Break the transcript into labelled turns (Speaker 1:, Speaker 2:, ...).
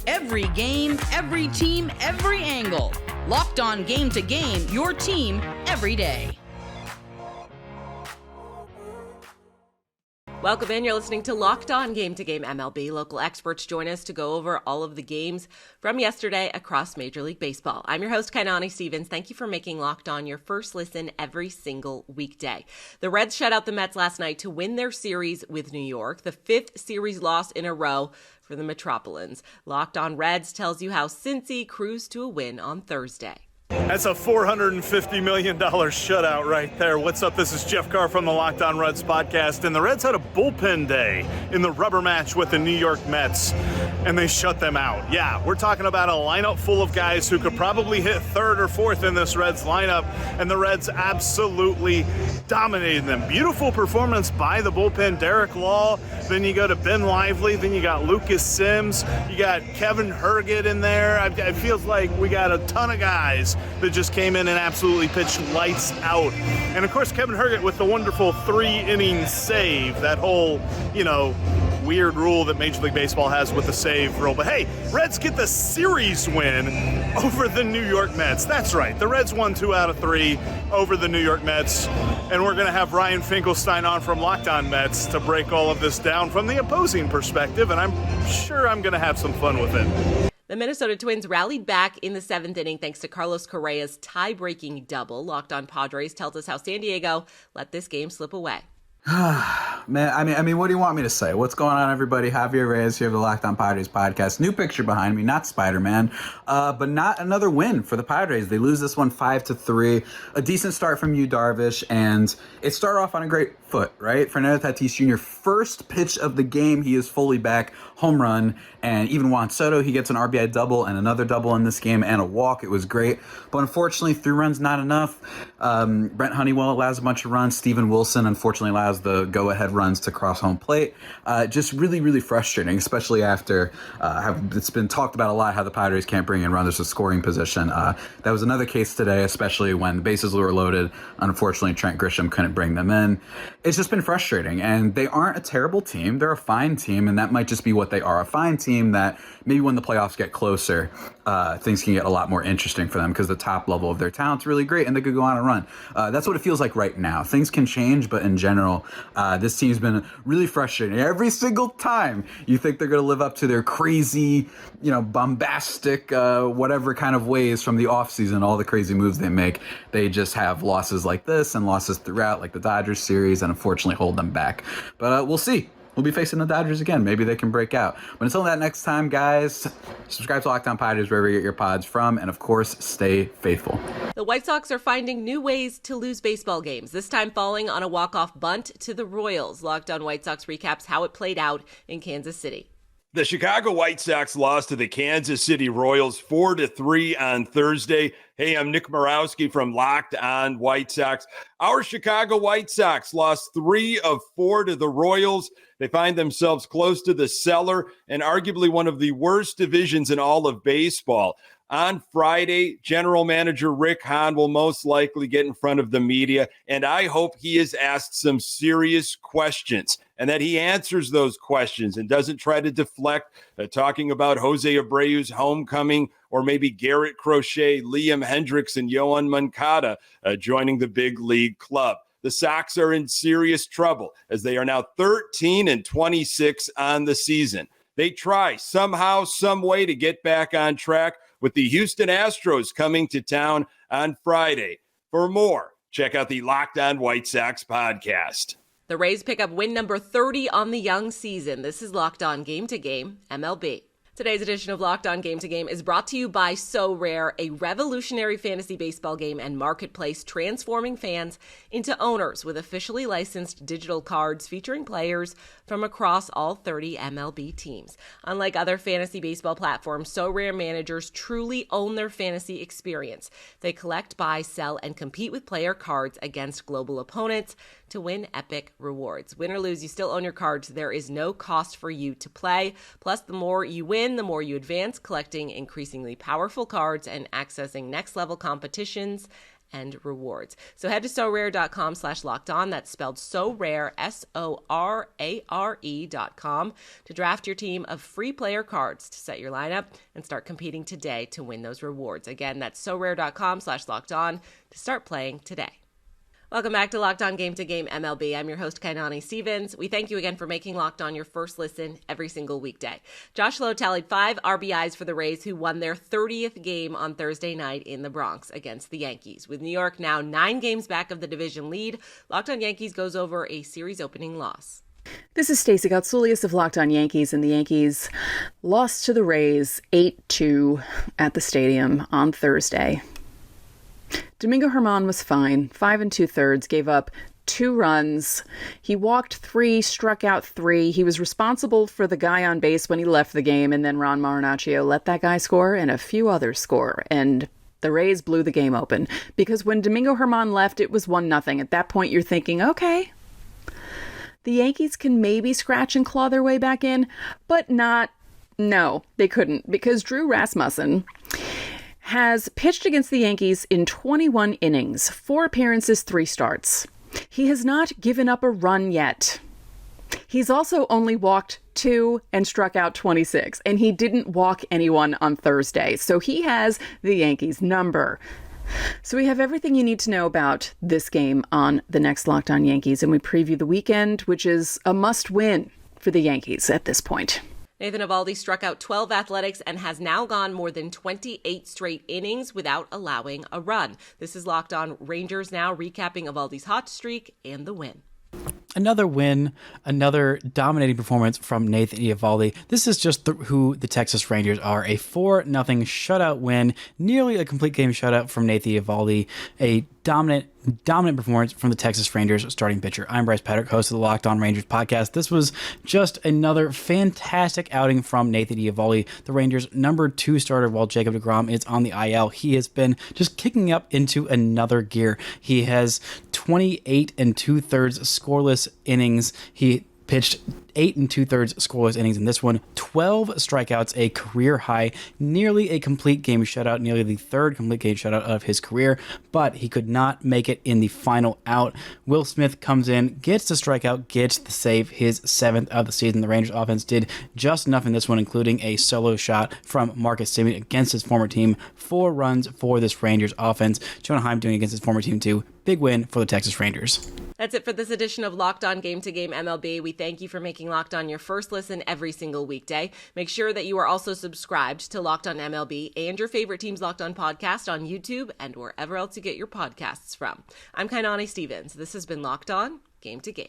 Speaker 1: Every game, every team, every angle. Locked On Game to Game, your team every day.
Speaker 2: Welcome in. You're listening to Locked On Game to Game MLB. Local experts join us to go over all of the games from yesterday across Major League Baseball. I'm your host, Kainani Stevens. Thank you for making Locked On your first listen every single weekday. The Reds shut out the Mets last night to win their series with New York, the fifth series loss in a row for the Metropolitans. Locked On Reds tells you how Cincy cruised to a win on Thursday.
Speaker 3: That's a $450 million shutout right there. What's up? This is Jeff Carr from the Locked On Reds podcast. And the Reds had a bullpen day in the rubber match with the New York Mets, and they shut them out. Yeah, we're talking about a lineup full of guys who could probably hit third or fourth in this Reds lineup, and the Reds absolutely dominated them. Beautiful performance by the bullpen. Derek Law, then you go to Ben Lively, then you got Lucas Sims, you got Kevin Herget in there. It feels like we got a ton of guys that just came in and absolutely pitched lights out. And of course, Kevin Herget with the wonderful 3-inning save, that whole, weird rule that Major League Baseball has with the save rule. But hey, Reds get the series win over the New York Mets. That's right. The Reds won 2 out of 3 over the New York Mets. And we're going to have Ryan Finkelstein on from Locked On Mets to break all of this down from the opposing perspective. And I'm sure I'm going to have some fun with it.
Speaker 2: The Minnesota Twins rallied back in the 7th inning thanks to Carlos Correa's tie-breaking double. Locked On Padres tells us how San Diego let this game slip away.
Speaker 4: Man, I mean, what do you want me to say? What's going on, everybody? Javier Reyes here of the Locked On Padres podcast. New picture behind me, not Spider-Man, but not another win for the Padres. They lose this one 5-3. A decent start from Yu Darvish, and it started off on a great foot, right? Fernando Tatis Jr., first pitch of the game, he is fully back, home run, and even Juan Soto, he gets an RBI double and another double in this game and a walk. It was great, but unfortunately, 3 runs not enough. Brent Honeywell allows a bunch of runs. Steven Wilson, unfortunately, allows the go-ahead runs to cross home plate. Just really, really frustrating, especially after it's been talked about a lot how the Padres can't bring in runners to scoring position. That was another case today, especially when the bases were loaded. Unfortunately, Trent Grisham couldn't bring them in. It's just been frustrating, and they aren't a terrible team. They're a fine team, and that might just be what they are, a fine team that maybe when the playoffs get closer, things can get a lot more interesting for them because the top level of their talent's really great, and they could go on a run. That's what it feels like right now. Things can change, but in general, this team's been really frustrating. Every single time you think they're going to live up to their crazy, bombastic, whatever kind of ways from the offseason, all the crazy moves they make, they just have losses like this and losses throughout, like the Dodgers series, and unfortunately hold them back. But we'll see. We'll be facing the Dodgers again. Maybe they can break out. But until that next time, guys, subscribe to Locked On Padres wherever you get your pods from. And, of course, stay faithful.
Speaker 2: The White Sox are finding new ways to lose baseball games, this time falling on a walk-off bunt to the Royals. Locked On White Sox recaps how it played out in Kansas City.
Speaker 5: The Chicago White Sox lost to the Kansas City Royals 4-3 on Thursday. Hey, I'm Nick Morawski from Locked On White Sox. Our Chicago White Sox lost 3 of 4 to the Royals. They find themselves close to the cellar and arguably one of the worst divisions in all of baseball. On Friday, General Manager Rick Hahn will most likely get in front of the media, and I hope he is asked some serious questions and that he answers those questions and doesn't try to deflect, talking about Jose Abreu's homecoming or maybe Garrett Crochet, Liam Hendricks, and Yohan Moncada joining the big league club. The Sox are in serious trouble as they are now 13-26 on the season. They try somehow, some way to get back on track with the Houston Astros coming to town on Friday. For more, check out the Locked On White Sox podcast.
Speaker 2: The Rays pick up win number 30 on the young season. This is Locked On Game to Game MLB. Today's edition of Locked On Game to Game is brought to you by Sorare, a revolutionary fantasy baseball game and marketplace transforming fans into owners with officially licensed digital cards featuring players from across all 30 MLB teams. Unlike other fantasy baseball platforms, Sorare managers truly own their fantasy experience. They collect, buy, sell, and compete with player cards against global opponents to win epic rewards. Win or lose, you still own your cards. There is no cost for you to play. Plus, the more you win, the more you advance, collecting increasingly powerful cards and accessing next-level competitions and rewards. So head to sorare.com/lockedon. That's spelled SoRare, SORARE.com, to draft your team of free player cards to set your lineup and start competing today to win those rewards. Again, that's sorare.com/lockedon to start playing today. Welcome back to Locked On Game to Game MLB. I'm your host, Kainani Stevens. We thank you again for making Locked On your first listen every single weekday. Josh Lowe tallied 5 RBIs for the Rays, who won their 30th game on Thursday night in the Bronx against the Yankees. With New York now 9 games back of the division lead, Locked On Yankees goes over a series opening loss.
Speaker 6: This is Stacey Gotsoulias of Locked On Yankees, and the Yankees lost to the Rays 8-2 at the stadium on Thursday. Domingo Germán was fine, 5 2/3, gave up 2 runs. He walked 3, struck out 3. He was responsible for the guy on base when he left the game, and then Ron Marinaccio let that guy score and a few others score. And the Rays blew the game open because when Domingo Germán left, it was 1-0. At that point, you're thinking, okay, the Yankees can maybe scratch and claw their way back in, but not. No, they couldn't, because Drew Rasmussen has pitched against the Yankees in 21 innings, 4 appearances, 3 starts. He has not given up a run yet. He's also only walked 2 and struck out 26, and he didn't walk anyone on Thursday, so he has the Yankees number. So we have everything you need to know about this game on the next Locked On Yankees, and we preview the weekend, which is a must-win for the Yankees at this point.
Speaker 2: Nathan Eovaldi struck out 12 Athletics and has now gone more than 28 straight innings without allowing a run. This is Locked On Rangers Now, recapping Eovaldi's hot streak and the win.
Speaker 7: Another win, another dominating performance from Nathan Eovaldi. This is just who the Texas Rangers are. A 4-0 shutout win, nearly a complete game shutout from Nathan Eovaldi. A dominant performance from the Texas Rangers starting pitcher. I'm Bryce Patrick, host of the Locked On Rangers podcast. This was just another fantastic outing from Nathan Eovaldi, the Rangers' number 2 starter, while Jacob deGrom is on the IL. He has been just kicking up into another gear. He has 28 2/3 scoreless innings. He pitched 8 2/3 scoreless innings in this one, 12 strikeouts, a career high, nearly a complete game shutout, nearly the 3rd complete game shutout of his career, but he could not make it in the final out. Will Schmitt comes in, gets the strikeout, gets the save, his 7th of the season. The Rangers offense did just enough in this one, including a solo shot from Marcus Semien against his former team. 4 runs for this Rangers offense. Jonah Heim doing against his former team too. Big win for the Texas Rangers.
Speaker 2: That's it for this edition of Locked On Game to Game MLB. We thank you for making Locked On your first listen every single weekday. Make sure that you are also subscribed to Locked On MLB and your favorite team's Locked On podcast on YouTube and wherever else you get your podcasts from. I'm Kainani Stevens. This has been Locked On Game to Game.